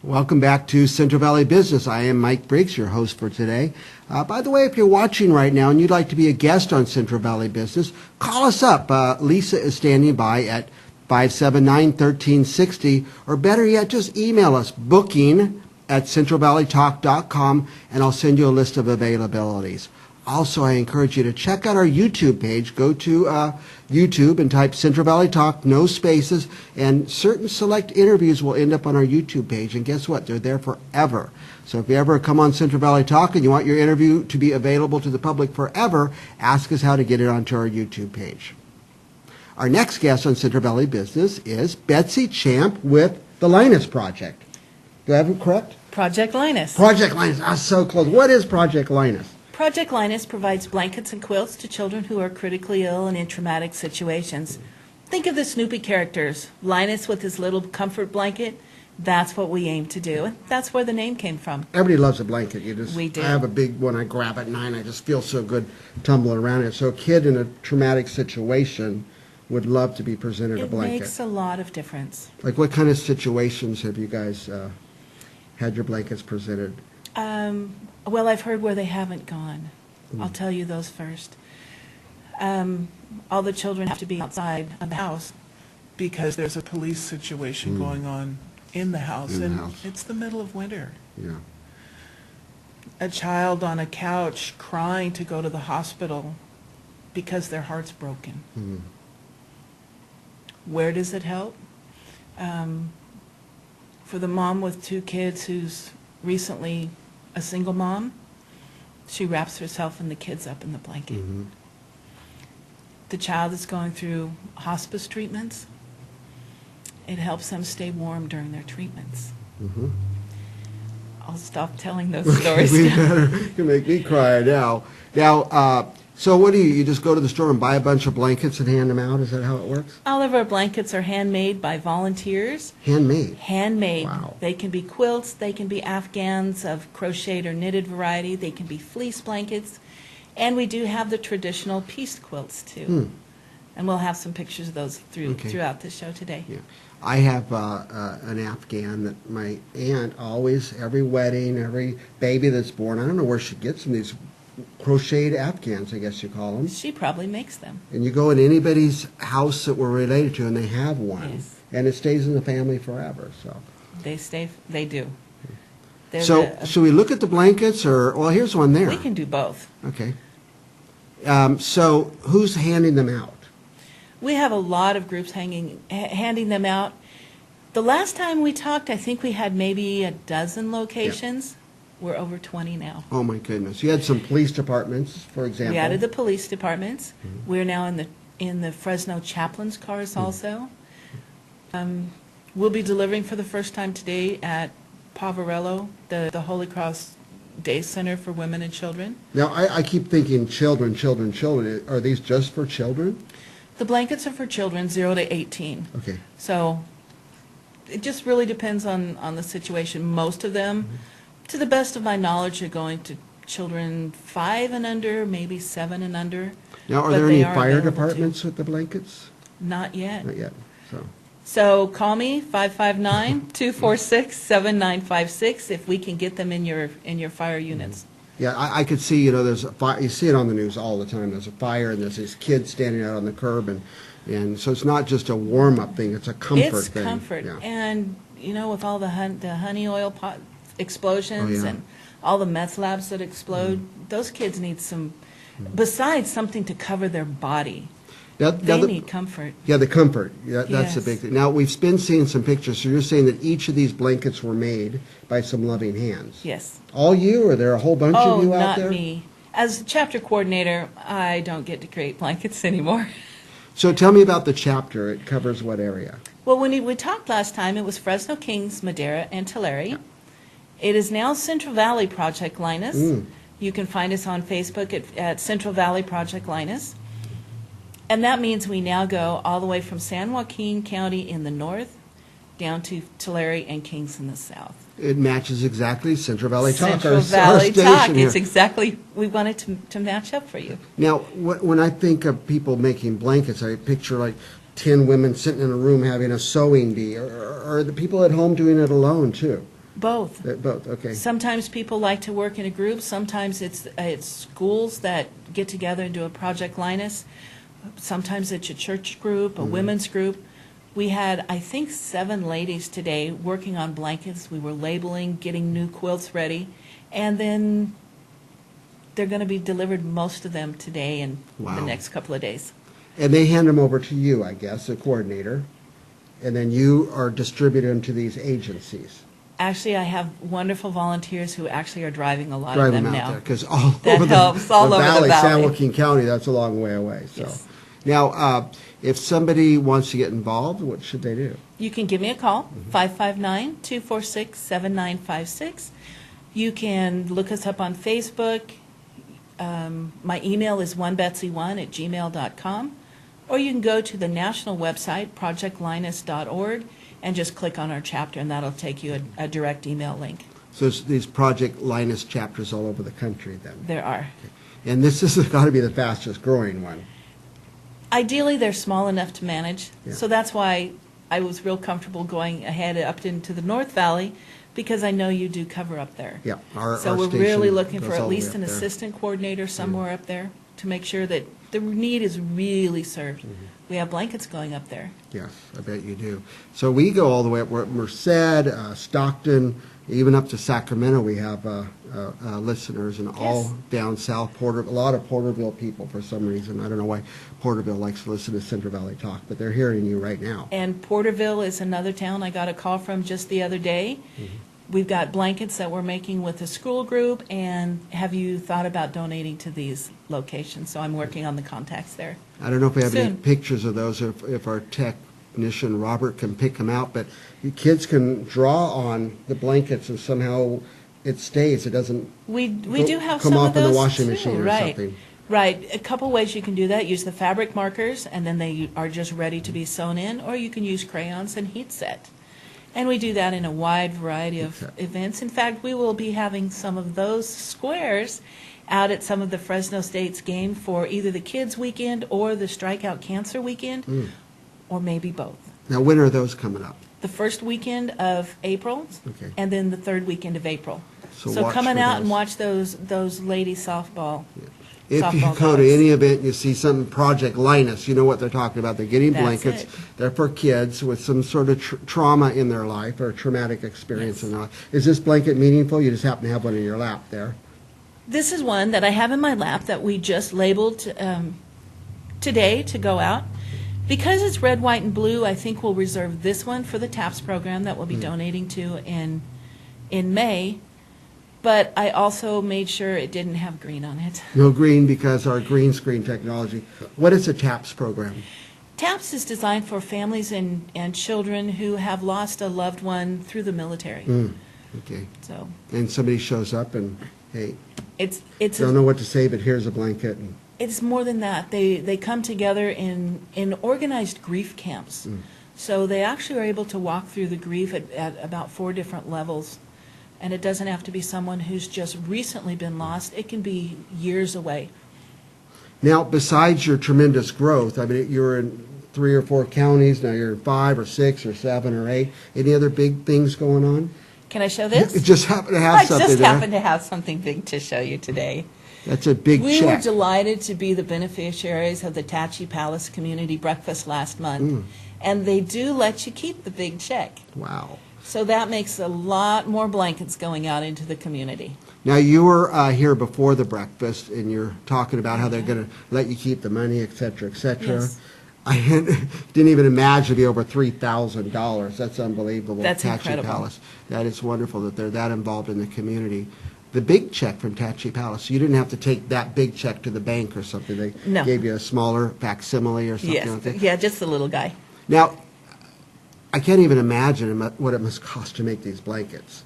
Welcome back to Central Valley Business. I am Mike Briggs, your host for today. By the way, if you're watching right now and you'd like to be a guest on Central Valley Business, call us up. Lisa is standing by at 579-1360, or better yet, just email us, booking@centralvalleytalk.com, and I'll send you a list of availabilities. Also, I encourage you to check out our YouTube page. Go to YouTube and type Central Valley Talk, no spaces, and certain select interviews will end up on our YouTube page. And guess what? They're there forever. So if you ever come on Central Valley Talk and you want your interview to be available to the public forever, ask us how to get it onto our YouTube page. Our next guest on Central Valley Business is Betsy Champ with the Linus Project. Do I have it correct? Project Linus. Project Linus. Ah, so close. What is Project Linus? Project Linus provides blankets and quilts to children who are critically ill and in traumatic situations. Think of the Snoopy characters. Linus with his little comfort blanket. That's what we aim to do. And that's where the name came from. Everybody loves a blanket. We do. I have a big one I grab at night. I just feel so good tumbling around it. So a kid in a traumatic situation would love to be presented a blanket. It makes a lot of difference. Like what kind of situations have you guys had your blankets presented? Well, I've heard where they haven't gone. I'll tell you those first. All the children have to be outside of the house. Because there's a police situation going on in the house, it's the middle of winter. Yeah. A child on a couch crying to go to the hospital because their heart's broken. Where does it help? For the mom with 2 kids who's recently a single mom, she wraps herself and the kids up in the blanket. The child is going through hospice treatments. It helps them stay warm during their treatments. I'll stop telling those stories. We better. You make me cry now. So what do you just go to the store and buy a bunch of blankets and hand them out? Is that how it works? All of our blankets are handmade by volunteers. Handmade? Handmade. Wow. They can be quilts, they can be afghans of crocheted or knitted variety, they can be fleece blankets, and we do have the traditional pieced quilts too. And we'll have some pictures of those throughout the show today. Yeah. I have an Afghan that my aunt always, every wedding, every baby that's born, I don't know where she gets them, these crocheted Afghans, I guess you call them. She probably makes them. And you go in anybody's house that we're related to and they have one. Yes. And it stays in the family forever. So They do. So should we look at the blankets or, well, here's one there. We can do both. Okay. So who's handing them out? We have a lot of groups handing them out. The last time we talked, I think we had maybe a dozen locations. We're over 20 now. Oh my goodness! You had some police departments, for example. We added the police departments. We're now in the Fresno chaplains' cars also. We'll be delivering for the first time today at Poverello, the Holy Cross Day Center for Women and Children. Now I keep thinking children. Are these just for children? The blankets are for children 0 to 18. Okay. So it just really depends on the situation. Most of them, to the best of my knowledge, are going to children 5 and under, maybe 7 and under. Now, are there any fire departments with the blankets? Not yet. Not yet. So call me 559-246-7956 if we can get them in your fire units. Yeah, I could see, there's a fire. You see it on the news all the time. There's a fire and there's these kids standing out on the curb, and so it's not just a warm-up thing. It's a comfort thing. It's comfort. Yeah. And, with all the honey oil pot explosions and all the meth labs that explode, those kids need some, besides something to cover their body. They need comfort. Yeah, the comfort. Yeah, that's the Yes. big thing. Now, we've been seeing some pictures, so you're saying that each of these blankets were made by some loving hands. Yes. All you, or are there a whole bunch of you out there? Oh, not me. As chapter coordinator, I don't get to create blankets anymore. So tell me about the chapter. It covers what area? Well, when we talked last time, it was Fresno, Kings, Madera, and Tulare. It is now Central Valley Project Linus. You can find us on Facebook at Central Valley Project Linus. And that means we now go all the way from San Joaquin County in the north down to Tulare and Kings in the south. It matches exactly Central Valley Talk. Central Valley Talk. It's exactly, we wanted to match up for you. Now, when I think of people making blankets, I picture like 10 women sitting in a room having a sewing bee, or the people at home doing it alone too. Both. Both, okay. Sometimes people like to work in a group. Sometimes it's schools that get together and do a Project Linus. Sometimes it's a church group, a women's group. We had, I think, 7 ladies today working on blankets. We were labeling, getting new quilts ready, and then they're going to be delivered, most of them, today and the next couple of days. And they hand them over to you, I guess, the coordinator, and then you are distributing them to these agencies. Actually, I have wonderful volunteers who actually are driving a lot Drive of them them out now. there, because all That over helps all over the valley, valley. San Joaquin County, that's a long way away, so. Yes. Now, if somebody wants to get involved, what should they do? You can give me a call, 559-246-7956. You can look us up on Facebook. My email is onebetsy1@gmail.com. Or you can go to the national website, projectlinus.org, and just click on our chapter, and that'll take you a direct email link. So there's these Project Linus chapters all over the country then? There are. And this has got to be the fastest growing one. Ideally, they're small enough to manage, Yeah. so that's why I was real comfortable going ahead up into the North Valley, because I know you do cover up there. Yeah. So our we're station really looking goes for all at the way least up an there. assistant coordinator somewhere up there to make sure that the need is really served. We have blankets going up there. Yes, I bet you do. So we go all the way up, we're at Merced, Stockton, even up to Sacramento. We have listeners, and all Yes. down south, a lot of Porterville people for some reason. I don't know why Porterville likes to listen to Central Valley Talk, but they're hearing you right now. And Porterville is another town I got a call from just the other day. We've got blankets that we're making with a school group, and have you thought about donating to these locations? So I'm working on the contacts there. I don't know if we have any Soon. pictures of those, if our technician Robert can pick them out, but you kids can draw on the blankets and somehow it stays. It doesn't We Go- do have come some off of in the those washing too, machine or right. something. Right. A couple ways you can do that. Use the fabric markers, and then they are just ready to be sewn in, or you can use crayons and heat set. And we do that in a wide variety of Okay. events. In fact, we will be having some of those squares out at some of the Fresno State's game for either the Kids Weekend or the Strikeout Cancer Weekend, or maybe both. Now, when are those coming up? The first weekend of April, Okay. and then the third weekend of April. So So watch coming for out those. and watch those lady softball. If you softball go to dogs. any event, you see some Project Linus, you know what they're talking about. They're getting That's blankets. it. They're for kids with some sort of trauma in their life or traumatic experience Yes. in their life. Is this blanket meaningful? You just happen to have one in your lap there. This is one that I have in my lap that we just labeled today to go out. Because it's red, white, and blue, I think we'll reserve this one for the TAPS program that we'll be donating to in May. But I also made sure it didn't have green on it. No green because our green screen technology. What is a TAPS program? TAPS is designed for families and children who have lost a loved one through the military. Okay. So And somebody shows up and, hey, it's don't know what to say, but here's a blanket. And It's more than that. They come together in organized grief camps. So they actually are able to walk through the grief at about 4 different levels. And it doesn't have to be someone who's just recently been lost. It can be years away. Now, besides your tremendous growth, I mean, you're in 3 or 4 counties, now you're in 5 or 6 or 7 or 8. Any other big things going on? Can I show this? You just happen to have I something just there. happen to have something big to show you today. That's a big We were check. delighted to be the beneficiaries of the Tachi Palace Community Breakfast last month. And they do let you keep the big check. Wow. So that makes a lot more blankets going out into the community. Now, you were here before the breakfast, and you're talking about how they're going to let you keep the money, et cetera, et cetera. Yes. I didn't even imagine it'd be over $3,000. That's unbelievable. That's Tachi incredible. Palace. That is wonderful that they're that involved in the community. The big check from Tachi Palace, you didn't have to take that big check to the bank or something. They No. gave you a smaller facsimile or something like that. Yes, yeah, just the little guy. Now, I can't even imagine what it must cost to make these blankets.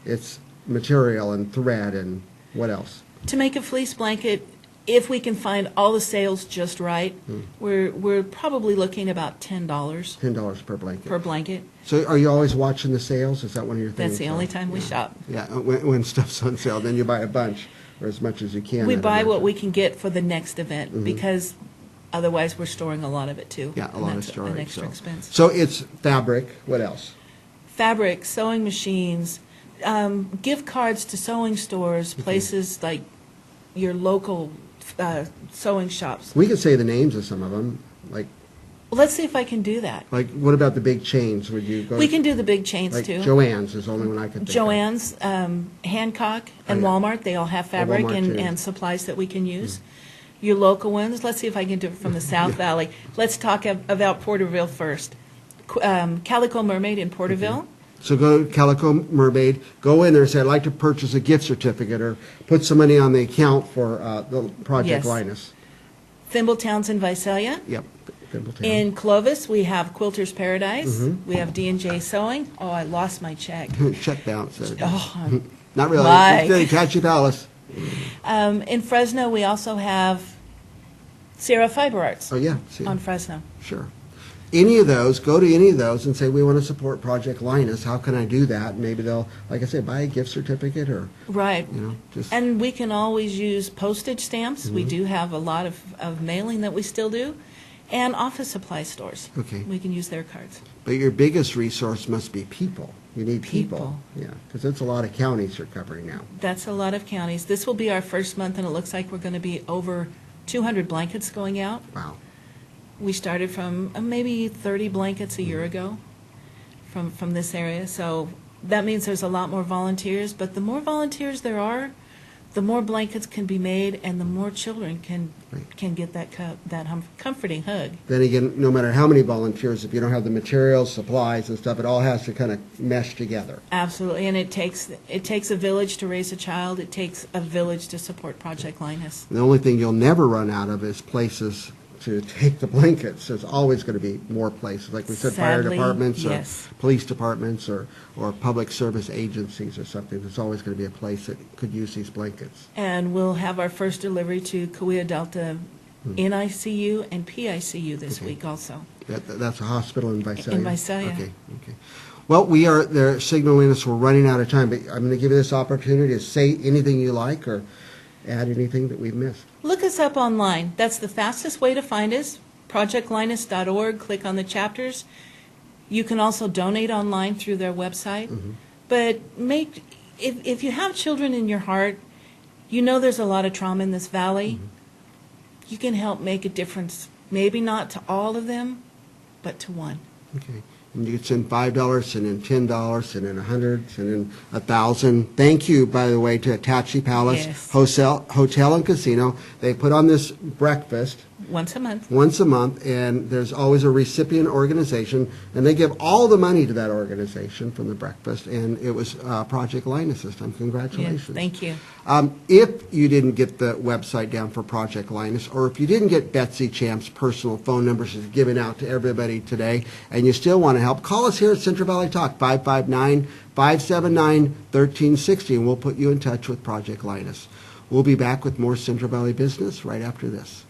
It's material and thread and what else? To make a fleece blanket, if we can find all the sales just right, we're probably looking about $10 $10 per blanket. per blanket. So are you always watching the sales? Is that one of your things? That's the only time we shop. Yeah, when stuff's on sale, then you buy a bunch or as much as you can. We I'd buy what imagine. we can get for the next event because otherwise we're storing a lot of it too. Yeah, a and lot of that's storage. an extra so. expense. So it's fabric. What else? Fabric, sewing machines, gift cards to sewing stores, places like your local sewing shops. We could say the names of some of them, like, Well, let's see if I can do that. what about the big chains? Would you go? We can do the big chains Like too. Joann's is the only one I could think of. Joann's, Hancock, and Oh, yeah. Walmart, they all have fabric Walmart, and, too. and supplies that we can use. Your local ones, let's see if I can do it from the South Valley. Let's talk about Porterville first. Calico Mermaid in Porterville. So go to Calico Mermaid, go in there and say, I'd like to purchase a gift certificate or put some money on the account for the Project Yes. Linus. Thimbletown's in Visalia. Yep. Thimbletown. In Clovis, we have Quilter's Paradise. We have D&J Sewing. Oh, I lost my check. Check bounce. Oh, Not really. Mike. It's Catchy Palace. in Fresno, we also have Sierra Fiber Arts Oh, yeah. See, on Fresno. sure. Any of those, go to any of those and say, we want to support Project Linus. How can I do that? And maybe they'll, like I said, buy a gift certificate or, Right. just. And we can always use postage stamps. We do have a lot of mailing that we still do. And office supply stores. Okay. We can use their cards. But your biggest resource must be people. You need people. People. Yeah, because it's a lot of counties you're covering now. That's a lot of counties. This will be our first month, and it looks like we're going to be over 200 blankets going out. Wow. We started from maybe 30 blankets a year ago from this area. So that means there's a lot more volunteers. But the more volunteers there are, the more blankets can be made, and the more children can get that comforting hug. Then again, no matter how many volunteers, if you don't have the materials, supplies and stuff, it all has to kind of mesh together. Absolutely, and it takes a village to raise a child. It takes a village to support Project Linus. The only thing you'll never run out of is places to take the blankets. There's always going to be more places, like we said, fire Sadly, departments or yes. police departments or public service agencies or something. There's always going to be a place that could use these blankets. And we'll have our first delivery to Cahuilla Delta NICU and PICU this Okay. week also. That's a hospital in Visalia? In Visalia. Okay. Well, they're signaling us we're running out of time, but I'm going to give you this opportunity to say anything you like or add anything that we've missed. Look us up online. That's the fastest way to find us. ProjectLinus.org. Click on the chapters. You can also donate online through their website. But if you have children in your heart, you know there's a lot of trauma in this valley. You can help make a difference. Maybe not to all of them, but to one. Okay. And you can send $5, and then $10, and then $100, and then $1,000. Thank you, by the way, to Apache Palace Yes. Hotel and Casino. They put on this breakfast Once a month. once a month, and there's always a recipient organization, and they give all the money to that organization from the breakfast, and it was Project Linus this time. Congratulations. Yeah, thank you. If you didn't get the website down for Project Linus, or if you didn't get Betsy Champ's personal phone number she's given out to everybody today, and you still want to help, call us here at Central Valley Talk, 559-579-1360, and we'll put you in touch with Project Linus. We'll be back with more Central Valley business right after this.